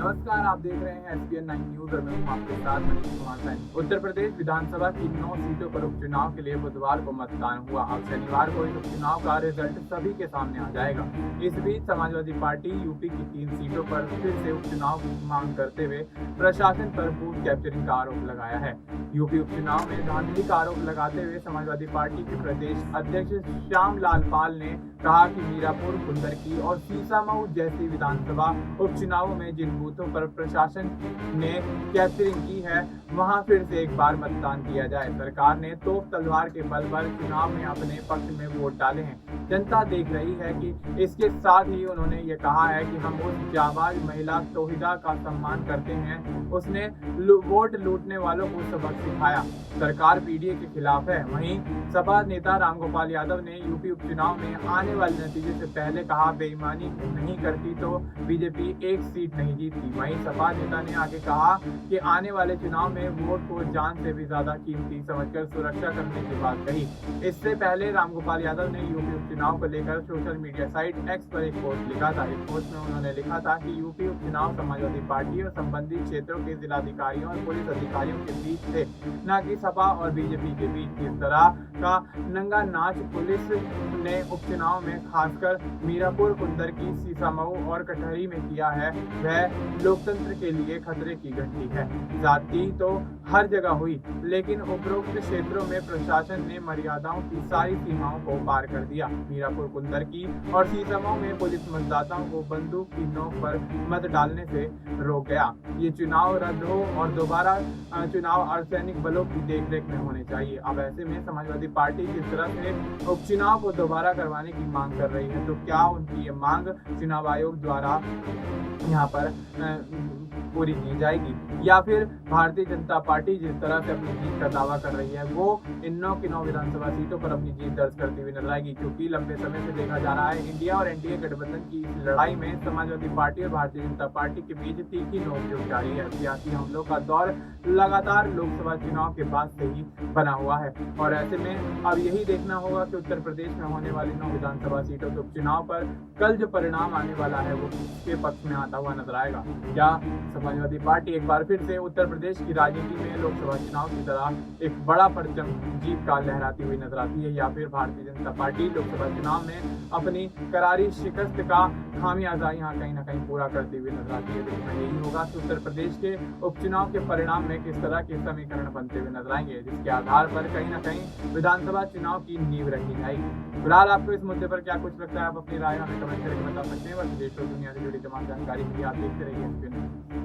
नमस्कार, आप देख रहे हैं SBN 9 न्यूज और मैं हूं आपके साथ मनीष कुमार सैनी। उत्तर प्रदेश विधानसभा की 9 सीटों पर उपचुनाव के लिए बुधवार को मतदान हुआ। अब शनिवार को इस उपचुनाव का रिजल्ट सभी के सामने आ जाएगा। इस बीच समाजवादी पार्टी यूपी की 3 सीटों पर फिर से उपचुनाव की मांग करते हुए प्रशासन पर बूथ कैप्चरिंग का आरोप लगाया है। यूपी उपचुनाव में धांधली का आरोप लगाते हुए समाजवादी पार्टी के प्रदेश अध्यक्ष श्याम लाल पाल ने कहा कि मीरापुर, कुंदरकी और सीसामऊ जैसी विधानसभा उपचुनावों में जिन बूथों पर प्रशासन ने कैप्चरिंग की है, वहां फिर से एक बार मतदान किया जाए। सरकार ने तोप तलवार के बल पर चुनाव में अपने पक्ष में वोट डाले हैं। जनता देख रही है कि इसके साथ ही उन्होंने ये कहा है कि हम उस जाबाज महिला तौहीदा का सम्मान करते हैं, उसने वोट लूटने वालों को सबक सिखाया। सरकार पीडीए के खिलाफ है। वहीं सपा नेता रामगोपाल यादव ने यूपी उपचुनाव में आने वाले नतीजे से पहले कहा, बेईमानी नहीं करती तो बीजेपी एक सीट नहीं जीतती। वहीं सपा नेता ने आगे कहा कि आने वाले चुनाव में वोट को जान से भी ज्यादा कीमती समझकर सुरक्षा करने की बात कही। इससे पहले रामगोपाल यादव ने यूपी उपचुनाव को लेकर सोशल मीडिया साइट एक्स पर एक पोस्ट लिखा था। इस पोस्ट में उन्होंने लिखा था कि यूपी उपचुनाव समाजवादी पार्टी और संबंधित क्षेत्रों के जिलाधिकारियों और पुलिस अधिकारियों के बीच थे, न कि सपा और बीजेपी के बीच। इस तरह का नंगा नाच पुलिस ने उपचुनाव में खासकर मीरापुर, कुंदरकी, सीसामऊ और कटहरी में किया है, वह लोकतंत्र के लिए खतरे की घंटी है। जाति तो हर जगह हुई, लेकिन उपरोक्त क्षेत्रों में प्रशासन ने मर्यादाओं की सारी सीमाओं को पार कर दिया। मीरापुर, कुंदरकी और सीसामऊ में पुलिस मतदाताओं को बंदूक की नोक पर मत डालने से रोक गया। ये चुनाव रद्द हो और दोबारा चुनाव अर्धसैनिक बलों की देखरेख में होने चाहिए। अब ऐसे में समाजवादी पार्टी जिस तरह से उपचुनाव को दोबारा करवाने की मांग कर रही है, तो क्या उनकी ये मांग चुनाव आयोग द्वारा यहाँ पर पूरी की जाएगी, या फिर भारतीय जनता पार्टी जिस तरह से अपनी जीत का दावा कर रही है, वो इन 9 की 9 विधानसभा सीटों पर अपनी जीत दर्ज करती हुई नजर आएगी। क्योंकि लंबे समय से देखा जा रहा है, इंडिया और एनडीए गठबंधन की इस लड़ाई में समाजवादी पार्टी और भारतीय जनता पार्टी के बीच तीखी नोकझोंक जारी है। सियासी हमलों का दौर लगातार लोकसभा चुनाव के बाद से ही बना हुआ है और ऐसे में अब यही देखना होगा कि उत्तर प्रदेश में होने वाली 9 विधानसभा सीटों के उपचुनाव पर कल जो परिणाम आने वाला है, वो किसके पक्ष में आता हुआ नजर आएगा। क्या समाजवादी पार्टी एक बार फिर से उत्तर प्रदेश की राजनीति में लोकसभा चुनाव की तरह एक बड़ा परचम जीत का लहराती हुई नजर आती है, या फिर भारतीय जनता पार्टी लोकसभा चुनाव में अपनी करारी शिकस्त का खामियाजा यहाँ कहीं ना कहीं पूरा करती हुई नजर आती है। देखना यही होगा कि उत्तर प्रदेश के उपचुनाव के परिणाम में किस तरह के समीकरण बनते हुए नजर आएंगे, जिसके आधार पर कहीं ना कहीं विधानसभा चुनाव की नींव रखी जाएगी। फिलहाल आपको इस मुद्दे पर क्या कुछ लगता है, आप अपनी राय हमें कमेंट करके बता सकते हैं। बस देश और दुनिया से जुड़ी तमाम जानकारी के लिए आप देखते रहिए।